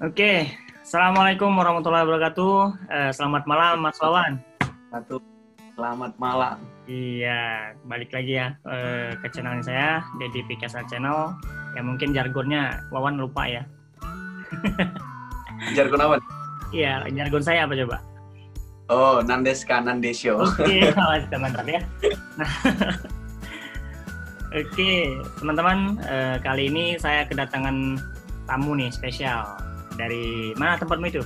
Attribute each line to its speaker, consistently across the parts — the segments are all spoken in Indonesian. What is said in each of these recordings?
Speaker 1: Oke, Assalamualaikum warahmatullahi wabarakatuh. Selamat malam, Mas Wawan.
Speaker 2: Selamat malam.
Speaker 1: Iya, balik lagi ya ke channel saya, Dedi Pikasa Channel. Ya mungkin jargonnya Wawan lupa ya.
Speaker 2: Jargon apa?
Speaker 1: Iya, jargon saya apa coba?
Speaker 2: Oh, Nandeska Nandesyo.
Speaker 1: Oke, mantap ya. Nah, oke, teman-teman, kali ini saya kedatangan tamu nih spesial. Dari mana tempatmu itu?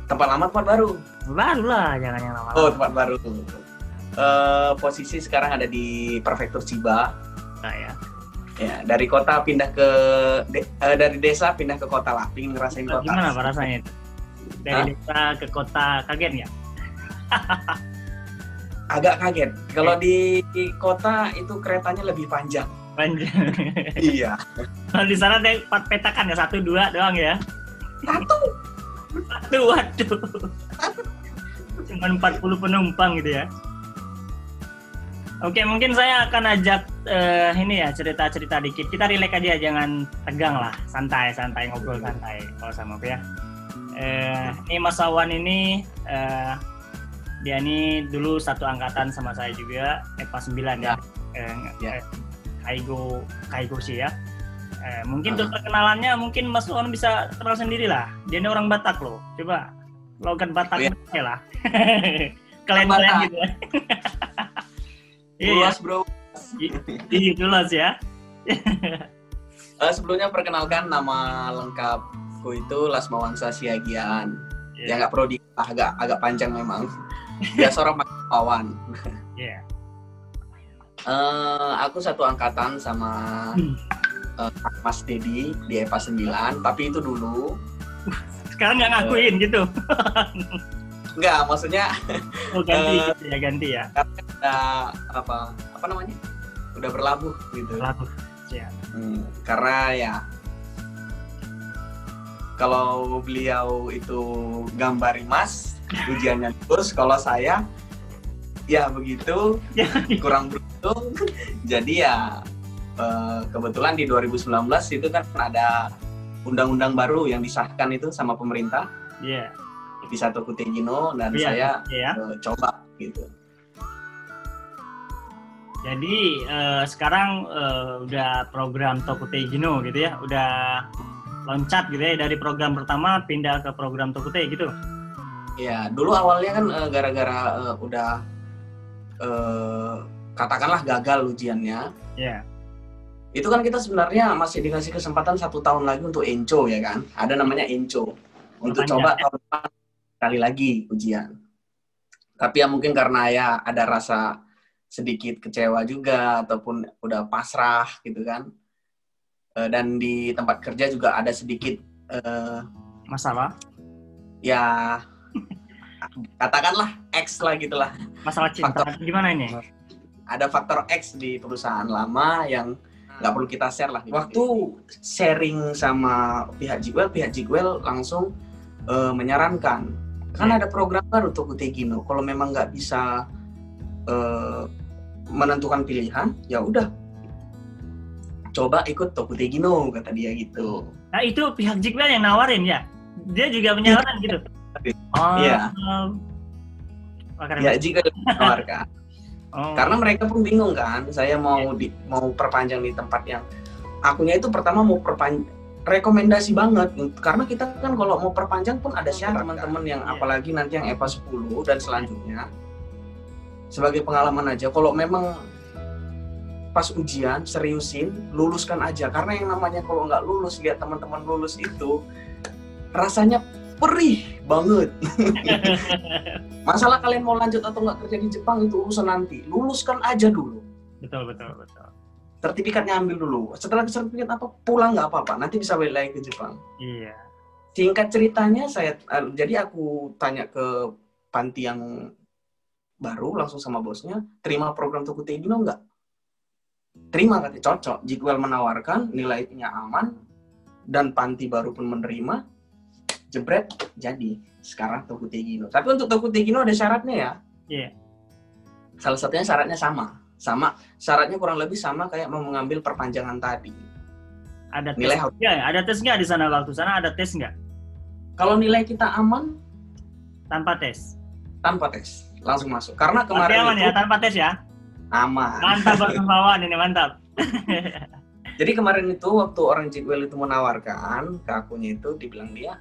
Speaker 2: Tempat lama, tempat baru?
Speaker 1: Baru lah, jangan yang lama-lama.
Speaker 2: Oh, tempat baru. Posisi sekarang ada di Prefektur Chiba.
Speaker 1: Nah, ya.
Speaker 2: Ya, dari kota pindah ke dari desa pindah ke kota lah, pingin ngerasain kota.
Speaker 1: Gimana Pak rasanya itu? Dari desa ke kota, kaget nggak?
Speaker 2: Agak kaget. Kalau di kota itu keretanya lebih panjang.
Speaker 1: Panjang.
Speaker 2: Iya.
Speaker 1: Kalau di sana ada 4 petakan ya, 1, 2 doang ya?
Speaker 2: Satu.
Speaker 1: Waduh. Cuman 40 penumpang gitu ya. Oke, mungkin saya akan ajak ini ya, cerita-cerita dikit. Kita relax aja, jangan tegang lah. Santai, ngobrol santai kalau sama aku ya. Ini Mas Wawan ini, dia ini dulu satu angkatan sama saya juga, EPA 9 ya. Kaigo sih ya. Mungkin untuk perkenalannya mungkin Mas Wawan bisa kenal sendiri lah. Dia ini orang Batak loh. Coba logat Batak lah. Kalian gitu ya.
Speaker 2: Luas bro.
Speaker 1: Iya luas ya.
Speaker 2: Sebelumnya perkenalkan, nama lengkapku itu Lasmawangsa Siagian. Ya nggak perlu agak panjang memang. Biasa orang pakai Wawan.
Speaker 1: Iya.
Speaker 2: Aku satu angkatan sama Mas Dedi di EPA 9, tapi itu dulu.
Speaker 1: Sekarang nggak ngakuin gitu?
Speaker 2: Enggak, maksudnya
Speaker 1: ganti ya.
Speaker 2: Karena apa namanya? Udah berlabuh gitu.
Speaker 1: Berlabuh, ya.
Speaker 2: Karena ya kalau beliau itu gambari Mas, ujiannya lulus, kalau saya ya begitu, kurang beruntung. Jadi ya kebetulan di 2019 itu kan ada undang-undang baru yang disahkan itu sama pemerintah.
Speaker 1: Iya.
Speaker 2: Bisa Tokute Gino dan saya coba gitu.
Speaker 1: Jadi sekarang udah program Tokute Gino gitu ya, udah loncat gitu ya, dari program pertama pindah ke program Tokute gitu.
Speaker 2: Ya, dulu awalnya kan gara-gara udah katakanlah gagal ujiannya.
Speaker 1: Iya.
Speaker 2: Itu kan kita sebenarnya masih dikasih kesempatan 1 tahun lagi untuk enco ya kan, ada namanya enco untuk coba tahun depan kali lagi ujian. Tapi ya mungkin karena ya ada rasa sedikit kecewa juga ataupun udah pasrah gitu kan, dan di tempat kerja juga ada sedikit
Speaker 1: masalah
Speaker 2: ya katakanlah X lah gitulah,
Speaker 1: masalah cinta. Gimana ini?
Speaker 2: Ada faktor X di perusahaan lama yang nggak perlu kita share lah. Waktu sharing sama pihak Jigwell langsung menyarankan, kan ada program baru Tokute Gino. Kalau memang nggak bisa menentukan pilihan, ya udah coba ikut Tokute Gino, kata dia gitu.
Speaker 1: Nah itu pihak Jigwell yang nawarin ya? Dia juga menyarankan gitu? Oh
Speaker 2: iya. Ya Jigwell menawarkan. Karena mereka pun bingung kan, saya mau perpanjang di tempat yang akunya itu pertama mau rekomendasi banget, karena kita kan kalau mau perpanjang pun ada syarat teman-teman yang apalagi nanti yang EPA 10 dan selanjutnya. Sebagai pengalaman aja, kalau memang pas ujian seriusin, luluskan aja, karena yang namanya kalau nggak lulus, lihat teman-teman lulus itu rasanya perih banget. Masalah kalian mau lanjut atau nggak kerja di Jepang itu urusan nanti. Luluskan aja dulu.
Speaker 1: Betul.
Speaker 2: Sertifikatnya ambil dulu. Setelah sertifikat apa pulang nggak apa-apa. Nanti bisa balik lagi ke Jepang.
Speaker 1: Iya.
Speaker 2: Singkat ceritanya jadi aku tanya ke panti yang baru langsung sama bosnya, terima program Tokute Gino nggak? Terima, katanya cocok. Jigwell menawarkan, nilainya aman, dan panti baru pun menerima. Jebret, jadi sekarang Tokute Gino. Tapi untuk Tokute Gino ada syaratnya ya.
Speaker 1: Iya.
Speaker 2: Salah satunya syaratnya sama. Syaratnya kurang lebih sama kayak mau mengambil perpanjangan tadi.
Speaker 1: Ada tes
Speaker 2: Nilai harus.
Speaker 1: nggak? Ada tes nggak di sana, waktu sana ada tes nggak?
Speaker 2: Kalau nilai kita aman
Speaker 1: Tanpa tes.
Speaker 2: tanpa tes, langsung masuk. Karena
Speaker 1: Tapi
Speaker 2: kemarin
Speaker 1: aman
Speaker 2: itu
Speaker 1: ya, tanpa tes ya.
Speaker 2: aman.
Speaker 1: Mantap Bang Wawan ini, mantap.
Speaker 2: Jadi kemarin itu waktu orang Jigwell itu menawarkan ke akunya itu, dibilang dia,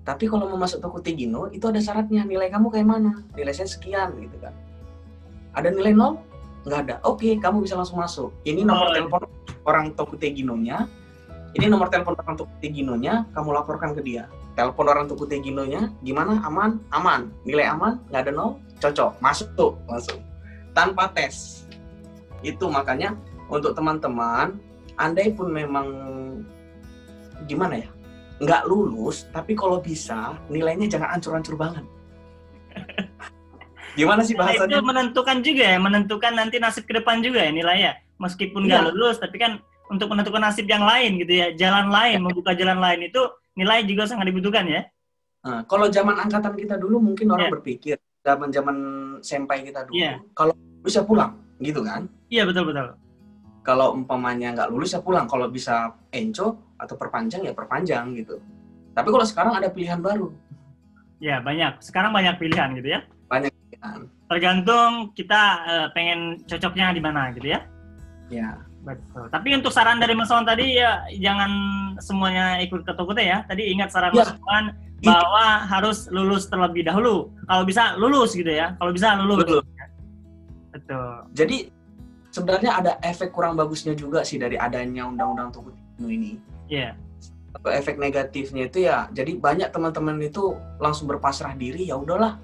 Speaker 2: tapi kalau mau masuk Toko Tegino itu ada syaratnya, nilai kamu kayak mana? Nilai saya sekian gitu kan. Ada nilai 0? Nggak ada. Oke, kamu bisa langsung masuk. Ini nomor telepon orang Toko Teginonya. Ini nomor telepon orang Toko Teginonya, kamu laporkan ke dia. Telepon orang Toko Teginonya, gimana? Aman? Aman. Nilai aman? Nggak ada 0? Cocok. Masuk tuh, langsung. Tanpa tes. Itu makanya untuk teman-teman, andai pun memang gimana ya, nggak lulus, tapi kalau bisa nilainya jangan ancur-ancur banget. Gimana sih bahasanya?
Speaker 1: Itu menentukan juga ya, menentukan nanti nasib ke depan juga ya nilainya. Meskipun nggak lulus, tapi kan untuk menentukan nasib yang lain gitu ya, jalan lain, membuka jalan lain itu nilai juga sangat dibutuhkan ya.
Speaker 2: Nah, kalau zaman angkatan kita dulu mungkin orang berpikir, zaman senpai kita dulu, kalau bisa pulang, gitu kan?
Speaker 1: Iya, betul-betul.
Speaker 2: Kalau umpamanya nggak lulus ya pulang, kalau bisa enco atau perpanjang ya perpanjang gitu. Tapi kalau sekarang ada pilihan baru.
Speaker 1: Ya, banyak. Sekarang banyak pilihan gitu ya.
Speaker 2: Banyak pilihan.
Speaker 1: Tergantung kita pengen cocoknya di mana gitu ya.
Speaker 2: Ya.
Speaker 1: Betul. Tapi untuk saran dari Mas Wawan tadi ya jangan semuanya ikut ke Tokute ya. Tadi ingat saran Mas Wawan bahwa harus lulus terlebih dahulu. Kalau bisa lulus gitu ya. Kalau bisa lulus.
Speaker 2: Betul.
Speaker 1: Betul.
Speaker 2: Jadi sebenarnya ada efek kurang bagusnya juga sih dari adanya undang-undang Toko Tegino ini.
Speaker 1: Iya.
Speaker 2: Atau efek negatifnya itu ya, jadi banyak teman-teman itu langsung berpasrah diri, ya udahlah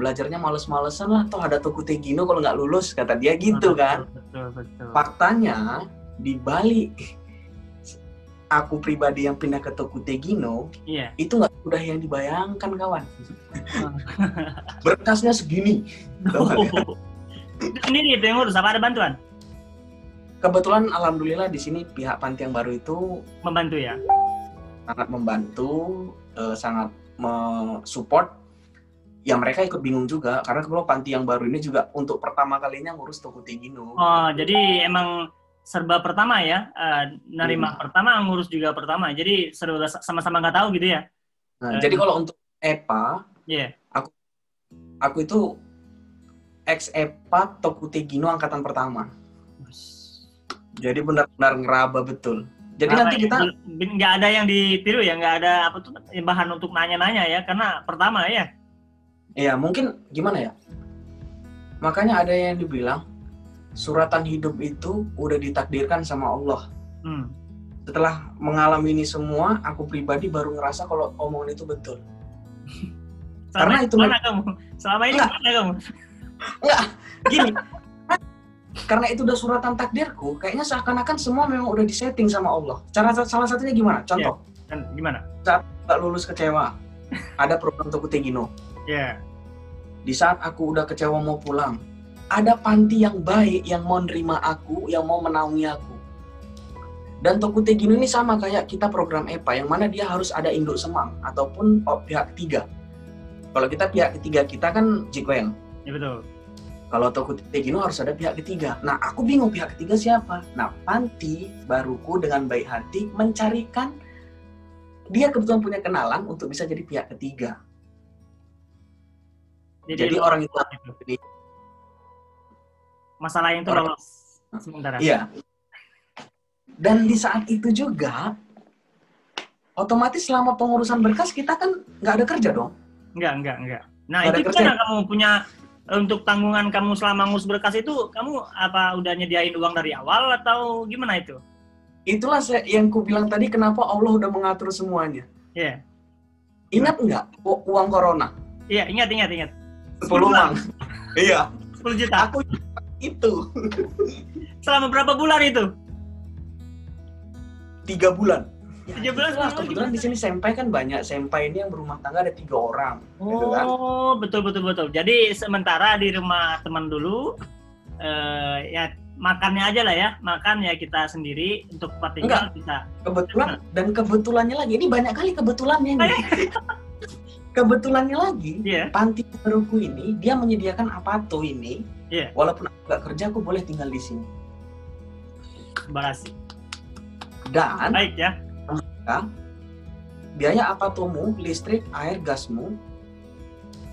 Speaker 2: belajarnya males-malesan lah, toh ada Toko Tegino kalau nggak lulus, kata dia gitu kan.
Speaker 1: Betul.
Speaker 2: Faktanya di balik aku pribadi yang pindah ke Toko Tegino, itu nggak mudah yang dibayangkan kawan. Berkasnya segini.
Speaker 1: Sendiri itu yang ngurus, apa ada bantuan?
Speaker 2: Kebetulan alhamdulillah di sini pihak panti yang baru itu
Speaker 1: membantu ya.
Speaker 2: Sangat membantu, sangat mensupport. Ya mereka ikut bingung juga karena kalau panti yang baru ini juga untuk pertama kalinya ngurus Toko Tegino.
Speaker 1: Oh, jadi emang serba pertama ya, nerima pertama, ngurus juga pertama. Jadi serba sama-sama nggak tahu gitu ya.
Speaker 2: Nah, jadi kalau untuk EPA, aku itu ex EPA Toko Tegino angkatan pertama. Jadi benar-benar ngeraba betul. Jadi nanti kita
Speaker 1: nggak ada yang ditiru ya, nggak ada apa tuh bahan untuk nanya-nanya ya, karena pertama ya.
Speaker 2: Iya, mungkin gimana ya? Makanya ada yang dibilang suratan hidup itu udah ditakdirkan sama Allah. Setelah mengalami ini semua, aku pribadi baru ngerasa kalau omongan itu betul.
Speaker 1: Karena itu mana kamu? Selama ini mana kamu?
Speaker 2: Enggak, gini. Karena itu udah suratan takdirku, kayaknya seakan-akan semua memang udah disetting sama Allah. Salah satunya gimana? Contoh.
Speaker 1: Gimana?
Speaker 2: Saat nggak lulus kecewa, ada program Toko Tegino. Di saat aku udah kecewa mau pulang, ada panti yang baik yang mau nerima aku, yang mau menaungi aku. Dan Toko Tegino ini sama kayak kita program EPA, yang mana dia harus ada induk semang ataupun pihak ketiga. Kalau kita pihak ketiga kita kan Jigwell.
Speaker 1: Ya betul.
Speaker 2: Kalau Toko Tegino harus ada pihak ketiga. Nah, aku bingung pihak ketiga siapa. Nah, panti baruku dengan baik hati mencarikan dia kebetulan punya kenalan untuk bisa jadi pihak ketiga. Jadi orang itu
Speaker 1: masalah yang itu lolos sementara.
Speaker 2: Iya. Dan di saat itu juga otomatis selama pengurusan berkas kita kan nggak ada kerja dong.
Speaker 1: Enggak. Nah, itu gimana kamu punya untuk tanggungan kamu selama ngurus berkas itu, kamu apa udah nyediain uang dari awal atau gimana itu?
Speaker 2: Itulah yang ku bilang tadi, kenapa Allah udah mengatur semuanya.
Speaker 1: Iya.
Speaker 2: Ingat nggak uang corona?
Speaker 1: Iya, ingat.
Speaker 2: 10 uang. Iya.
Speaker 1: 10 juta.
Speaker 2: Aku itu.
Speaker 1: Selama berapa bulan itu?
Speaker 2: 3 bulan.
Speaker 1: 3 bulan
Speaker 2: lah, kebetulan di sini senpai kan banyak. Senpai ini yang berumah tangga ada 3 orang. Gitu kan?
Speaker 1: Oh, betul. Jadi sementara di rumah teman dulu, ya makannya aja lah ya. Makan ya kita sendiri, untuk tempat tinggal kita.
Speaker 2: Kebetulan, dan kebetulannya lagi, ini banyak kali kebetulannya nih. Kebetulannya lagi, panti baruku ini, dia menyediakan apato ini. Walaupun aku gak kerja, aku boleh tinggal di sini.
Speaker 1: Barasi.
Speaker 2: Dan
Speaker 1: Baik ya.
Speaker 2: biaya apatomu, listrik, air, gasmu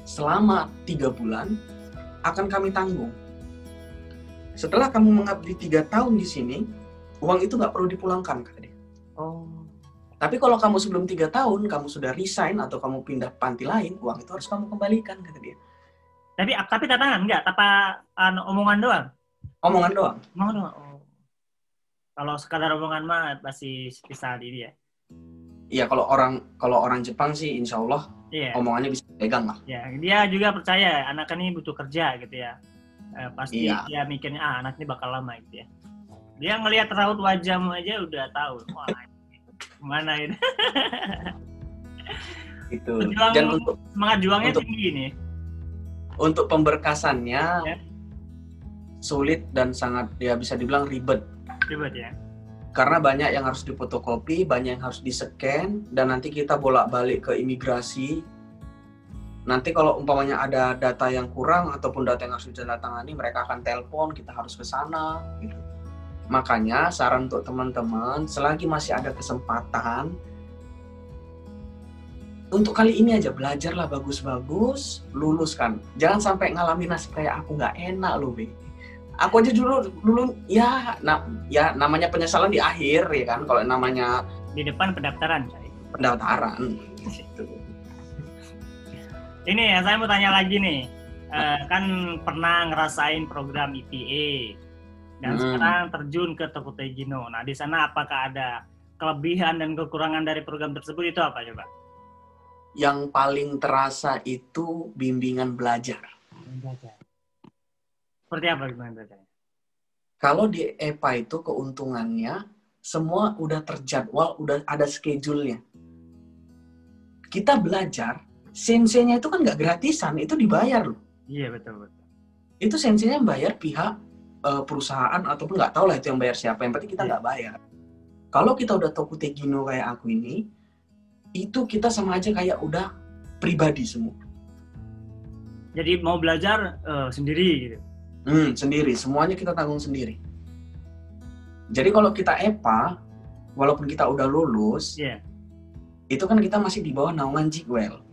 Speaker 2: selama 3 bulan akan kami tanggung. Setelah kamu mengabdi 3 tahun di sini, uang itu nggak perlu dipulangkan, kata dia.
Speaker 1: Oh.
Speaker 2: Tapi kalau kamu sebelum 3 tahun, kamu sudah resign atau kamu pindah panti lain, uang itu harus kamu kembalikan, kata dia.
Speaker 1: Tapi tantangan enggak? Omongan doang?
Speaker 2: Omongan doang.
Speaker 1: Omongan doang. Oh. Kalau sekadar omongan mah masih bisa di dia.
Speaker 2: Iya, kalau orang Jepang sih insya Allah omongannya bisa pegang lah.
Speaker 1: Ya, dia juga percaya anak ini butuh kerja gitu ya. Pasti dia mikirnya anak ini bakal lama gitu ya. Dia ngelihat raut wajahmu aja udah tahu. Wah, gimana ini?
Speaker 2: Itu. Dan untuk
Speaker 1: semangat juangnya tinggi nih.
Speaker 2: Untuk pemberkasannya sulit dan sangat ya bisa dibilang ribet.
Speaker 1: Ribet ya.
Speaker 2: Karena banyak yang harus difotokopi, banyak yang harus di-scan, dan nanti kita bolak-balik ke imigrasi. Nanti kalau umpamanya ada data yang kurang ataupun data yang harus ditandatangani, mereka akan telepon, kita harus ke sana. Gitu. Makanya saran untuk teman-teman, selagi masih ada kesempatan, untuk kali ini aja belajarlah bagus-bagus, luluskan. Jangan sampai ngalamin nasib kayak aku, nggak enak loh, Be. Aku aja dulu ya namanya penyesalan di akhir ya kan, kalau namanya
Speaker 1: di depan pendaftaran.
Speaker 2: gitu.
Speaker 1: Ini ya, saya mau tanya lagi nih. Kan pernah ngerasain program IPA dan sekarang terjun ke Tokutei Gino. Nah, di sana apakah ada kelebihan dan kekurangan dari program tersebut? Itu apa coba?
Speaker 2: Yang paling terasa itu bimbingan belajar.
Speaker 1: Seperti apa bimbingan belajar?
Speaker 2: Kalau di EPA itu keuntungannya semua udah terjadwal, udah ada schedule-nya. Kita belajar, senseinya itu kan nggak gratisan, itu dibayar loh.
Speaker 1: Iya, betul.
Speaker 2: Itu senseinya bayar pihak perusahaan ataupun nggak tahu lah itu yang bayar siapa, yang penting kita nggak bayar. Kalau kita udah Tokutei Gino kayak aku ini, itu kita sama aja kayak udah pribadi semua.
Speaker 1: Jadi mau belajar sendiri gitu?
Speaker 2: Sendiri, semuanya kita tanggung sendiri. Jadi kalau kita EPA, walaupun kita udah lulus, itu kan kita masih di bawah naungan Jigwell.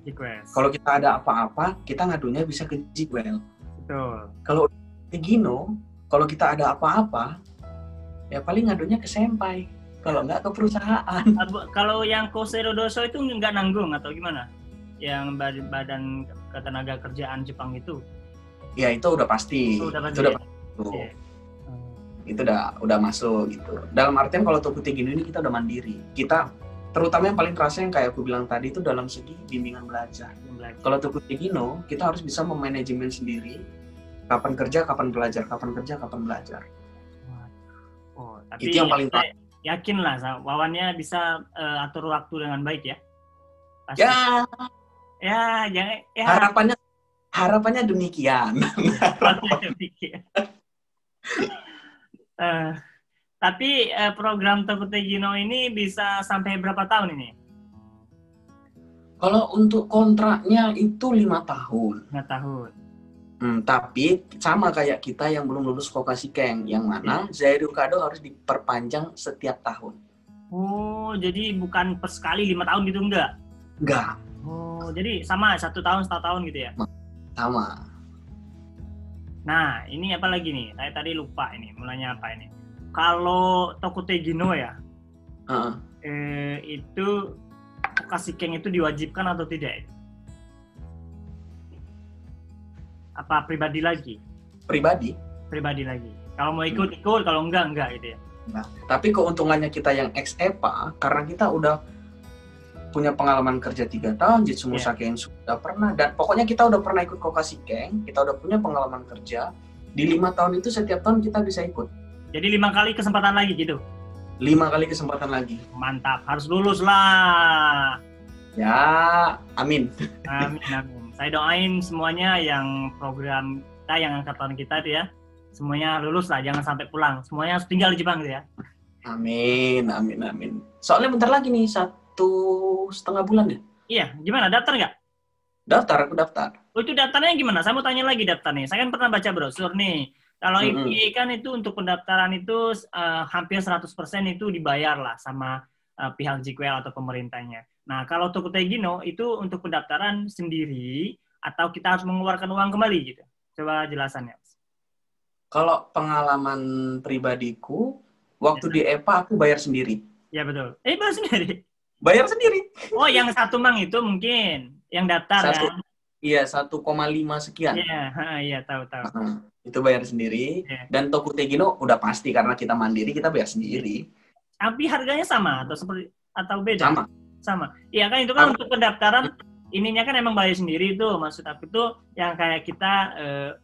Speaker 2: Kalau kita ada apa-apa, kita ngadunya bisa ke Jigwell.
Speaker 1: Betul.
Speaker 2: Kalau di Gino, kalau kita ada apa-apa, ya paling ngadunya ke senpai. Kalau nggak ke perusahaan.
Speaker 1: Kalau yang Kosero Doso itu nggak nanggung atau gimana? Yang badan ketenaga kerjaan Jepang itu?
Speaker 2: Ya itu udah pasti. Itu udah masuk gitu. Dalam artian kalau Tokutei Gino ini kita udah mandiri. Kita terutama yang paling terasa yang kayak aku bilang tadi itu dalam segi bimbingan belajar. Kalau Tokutei Gino kita harus bisa memanajemen sendiri. Kapan kerja, kapan belajar, kapan kerja, kapan belajar.
Speaker 1: Tapi
Speaker 2: itu yang paling terasa.
Speaker 1: Yakin lah Wawannya bisa atur waktu dengan baik ya. Pasti.
Speaker 2: Harapannya demikian.
Speaker 1: Tapi program Tokutei Gino ini bisa sampai berapa tahun ini?
Speaker 2: Kalau untuk kontraknya itu 5 tahun.
Speaker 1: 5 tahun.
Speaker 2: Tapi sama kayak kita yang belum lulus Kokashikeng, yang mana Zairukado harus diperpanjang setiap tahun.
Speaker 1: Oh, jadi bukan per sekali 5 tahun gitu enggak?
Speaker 2: Enggak.
Speaker 1: Oh, jadi sama 1 tahun, 1 tahun gitu ya?
Speaker 2: Sama.
Speaker 1: Nah, ini apa lagi nih? Saya tadi lupa ini, mulanya apa ini? Kalau Tokutei Gino ya, itu Kokashikeng itu diwajibkan atau tidak? Apa pribadi lagi? Pribadi lagi. Kalau mau ikut, kalau enggak gitu ya.
Speaker 2: Nah, tapi keuntungannya kita yang ex-EPA, karena kita udah punya pengalaman kerja 3 tahun, Jitsu Musake sudah pernah, dan pokoknya kita udah pernah ikut Kokashikeng, kita udah punya pengalaman kerja, di 5 tahun itu setiap tahun kita bisa ikut.
Speaker 1: Jadi 5 kali kesempatan lagi gitu?
Speaker 2: 5 kali kesempatan lagi.
Speaker 1: Mantap, harus lulus lah.
Speaker 2: Ya, amin.
Speaker 1: Amin. Saya doain semuanya yang program kita, yang angkatan kita itu ya, semuanya lulus lah, jangan sampai pulang. Semuanya harus tinggal di Jepang gitu ya.
Speaker 2: Amin. Soalnya bentar lagi nih, 1,5 bulan ya.
Speaker 1: Iya, gimana? Daftar nggak?
Speaker 2: Aku daftar.
Speaker 1: Oh, itu daftarnya gimana? Saya mau tanya lagi daftar nih. Saya kan pernah baca brosur nih. Kalau IPA kan itu untuk pendaftaran itu hampir 100% itu dibayar lah sama pihak Jikwel atau pemerintahnya. Nah, kalau Tokotegino itu untuk pendaftaran sendiri atau kita harus mengeluarkan uang kembali gitu? Coba jelasannya.
Speaker 2: Kalau pengalaman pribadiku, waktu di EPA aku bayar sendiri.
Speaker 1: Ya betul. Bayar sendiri?
Speaker 2: Bayar sendiri.
Speaker 1: Oh, yang 1 mang itu mungkin yang daftar kan?
Speaker 2: Iya, 1,5 sekian.
Speaker 1: Iya, tahu.
Speaker 2: Itu bayar sendiri. Yeah. Dan Tokotegino udah pasti karena kita mandiri, kita bayar sendiri.
Speaker 1: Tapi harganya sama atau beda? Sama. Iya kan, itu kan untuk pendaftaran ininya kan emang bayar sendiri itu. Maksud aku tuh yang kayak kita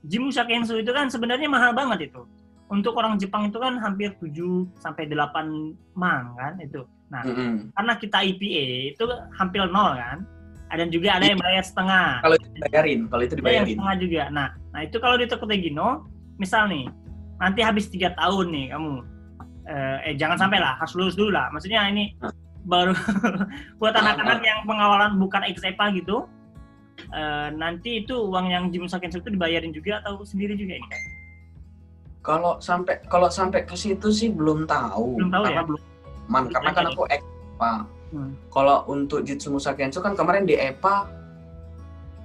Speaker 1: Jimusha Kenso itu kan sebenarnya mahal banget itu. Untuk orang Jepang itu kan hampir 7-8 mang kan itu. Nah, karena kita IPA itu hampir 0 kan. Dan juga ada yang bayar setengah.
Speaker 2: Kalau itu dibayarin.
Speaker 1: Yang setengah juga. Nah itu kalau di Tokotegino, misal nih, nanti habis 3 tahun nih kamu, jangan sampai lah, harus lulus dulu lah. Maksudnya ini baru buat anak-anak yang pengawalan bukan ex-EPA gitu, nanti itu uang yang Jimusha Kenso itu dibayarin juga atau sendiri juga ini?
Speaker 2: Kalau sampai ke situ sih belum tahu karena
Speaker 1: ya?
Speaker 2: Belum karena kan aku ex-EPA. Kalau untuk Jitsumusa Kenso kan kemarin di EPA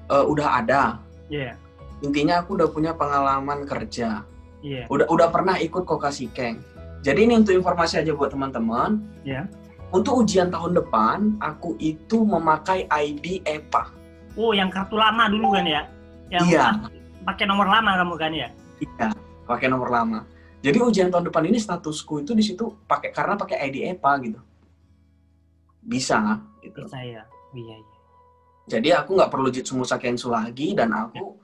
Speaker 2: udah ada.
Speaker 1: Yeah.
Speaker 2: Intinya aku udah punya pengalaman kerja.
Speaker 1: Yeah.
Speaker 2: Udah pernah ikut Kokashikeng. Jadi ini untuk informasi aja buat teman-teman.
Speaker 1: Yeah.
Speaker 2: Untuk ujian tahun depan, aku itu memakai ID EPA.
Speaker 1: Oh, yang kartu lama dulu kan ya? Yang pakai nomor lama kamu kan ya?
Speaker 2: Iya, pakai nomor lama. Jadi ujian tahun depan ini statusku itu di situ pakai ID EPA gitu. Bisa gitu.
Speaker 1: Bisa ya. Iya.
Speaker 2: Jadi aku nggak perlu Jitsumusa Kenso lagi dan aku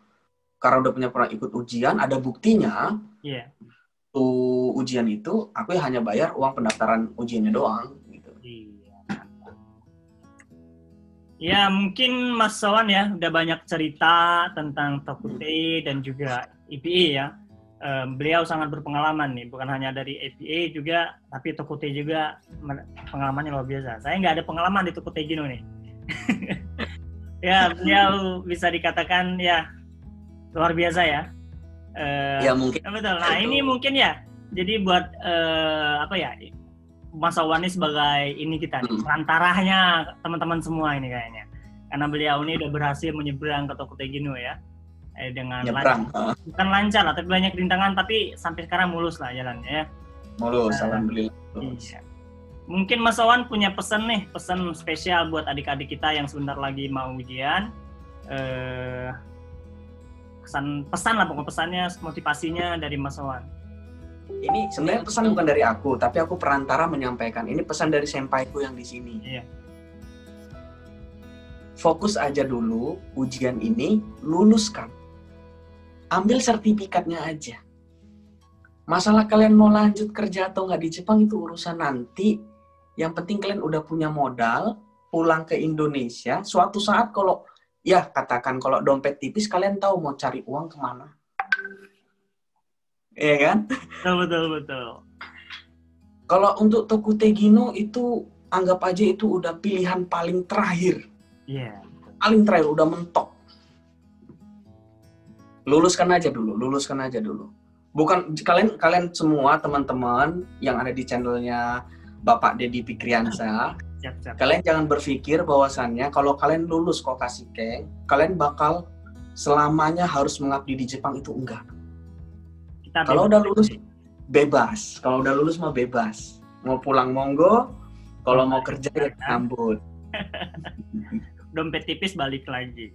Speaker 2: karena udah pernah ikut ujian, ada buktinya.
Speaker 1: Iya.
Speaker 2: Tuh ujian itu aku hanya bayar uang pendaftaran ujiannya doang gitu.
Speaker 1: Iya. Ya, mungkin Mas Sawan ya udah banyak cerita tentang Tokute dan juga IPA ya. Beliau sangat berpengalaman nih, bukan hanya dari APA juga, tapi Tokute juga pengalamannya luar biasa. Saya nggak ada pengalaman di Tokotegino nih. Ya, beliau bisa dikatakan ya luar biasa ya.
Speaker 2: Ya mungkin.
Speaker 1: Betul. Nah ini mungkin ya, jadi buat Mas Sawan ini sebagai ini kita nih, perantaranya teman-teman semua ini kayaknya. Karena beliau ini udah berhasil menyeberang ke Tokotegino ya. Dengan lancar. Bukan lancar lah, tapi banyak rintangan, tapi sampai sekarang mulus lah jalannya ya.
Speaker 2: Mulus, alhamdulillah.
Speaker 1: Iya. Mungkin Mas Sawan punya pesan spesial buat adik-adik kita yang sebentar lagi mau ujian. Pesan lah pokoknya pesannya, motivasinya dari Mas Sawan.
Speaker 2: Ini sebenarnya pesan bukan dari aku, tapi aku perantara menyampaikan. Ini pesan dari senpaiku yang di sini.
Speaker 1: Iya.
Speaker 2: Fokus aja dulu ujian ini, luluskan. Ambil sertifikatnya aja. Masalah kalian mau lanjut kerja atau nggak di Jepang itu urusan nanti. Yang penting kalian udah punya modal, pulang ke Indonesia. Suatu saat kalau, ya katakan kalau dompet tipis, kalian tahu mau cari uang kemana. Iya kan?
Speaker 1: Betul.
Speaker 2: Kalau untuk Tokotegino itu, anggap aja itu udah pilihan paling terakhir.
Speaker 1: Iya.
Speaker 2: Paling terakhir, udah mentok. Luluskan aja dulu. Bukan kalian semua teman-teman yang ada di channelnya Bapak Deddy Fikriansyah, kalian jangan berpikir bahwasannya kalau kalian lulus Kokashikeng, kalian bakal selamanya harus mengabdi di Jepang, itu enggak. Kalau udah lulus bebas, mah bebas. Mau pulang monggo, kalau mau kerja ya sambut.
Speaker 1: Dompet tipis balik lagi.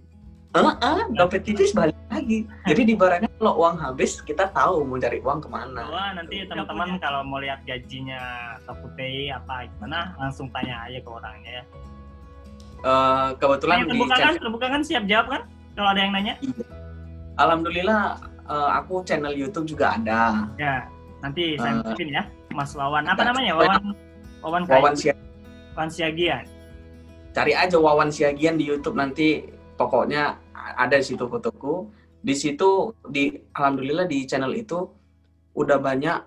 Speaker 2: Dompet tipis balik lagi. Jadi di barangnya kalau uang habis, kita tahu mau cari uang kemana.
Speaker 1: Wah, nanti teman-teman kalau mau lihat gajinya Tokute apa gimana, langsung tanya aja ke orangnya ya.
Speaker 2: Kebetulan
Speaker 1: terbuka kan siap jawab kan? Kalau ada yang nanya.
Speaker 2: Iya. Alhamdulillah, aku channel YouTube juga ada.
Speaker 1: Ya, nanti saya masukin ya, Mas Wawan. Apa namanya? Wawan Siagian.
Speaker 2: Cari aja Wawan Siagian di YouTube nanti. Pokoknya ada di situ fotoku. Di situ alhamdulillah di channel itu udah banyak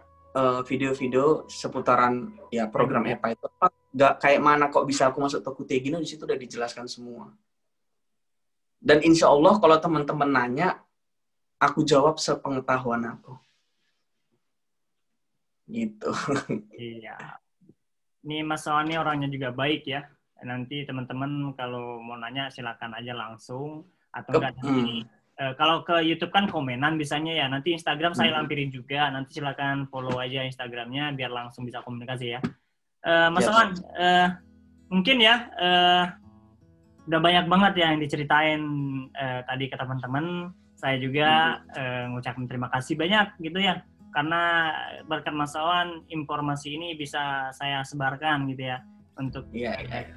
Speaker 2: video-video seputaran ya program EPA itu. Gak kayak mana kok bisa aku masuk Tokotegino, di situ udah dijelaskan semua. Dan insya Allah kalau teman-teman nanya, aku jawab sepengetahuan aku. gitu.
Speaker 1: Iya. Ini Mas Sawan ini orangnya juga baik ya. Nanti teman-teman kalau mau nanya silakan aja langsung atau enggak nanti kalau ke YouTube kan komenan bisanya ya. Nanti Instagram saya lampirin juga. Nanti silakan follow aja Instagramnya biar langsung bisa komunikasi ya. Mas Sawan, mungkin ya udah banyak banget ya yang diceritain tadi ke teman-teman. Saya juga ngucapin terima kasih banyak gitu ya. Karena berkat Mas Sawan informasi ini bisa saya sebarkan gitu ya untuk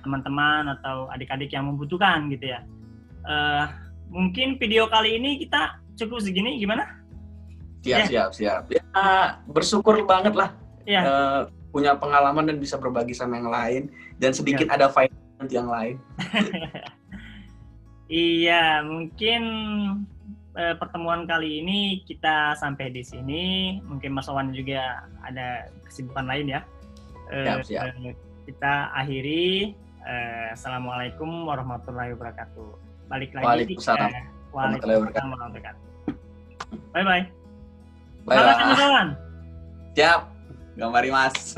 Speaker 1: teman-teman atau adik-adik yang membutuhkan gitu ya. Mungkin video kali ini kita cukup segini, gimana?
Speaker 2: Siap. Ya, bersyukur banget lah punya pengalaman dan bisa berbagi sama yang lain dan sedikit ada faedah untuk yang lain.
Speaker 1: Iya, mungkin pertemuan kali ini kita sampai di sini. Mungkin Mas Sawan juga ada kesibukan lain ya.
Speaker 2: Siap.
Speaker 1: Kita akhiri. Assalamualaikum warahmatullahi wabarakatuh. Balik lagi.
Speaker 2: Waalaikumsalam
Speaker 1: warahmatullahi wabarakatuh. Bye.
Speaker 2: Bye.
Speaker 1: Selamat Mas Sawan.
Speaker 2: Siap. Gambari Mas.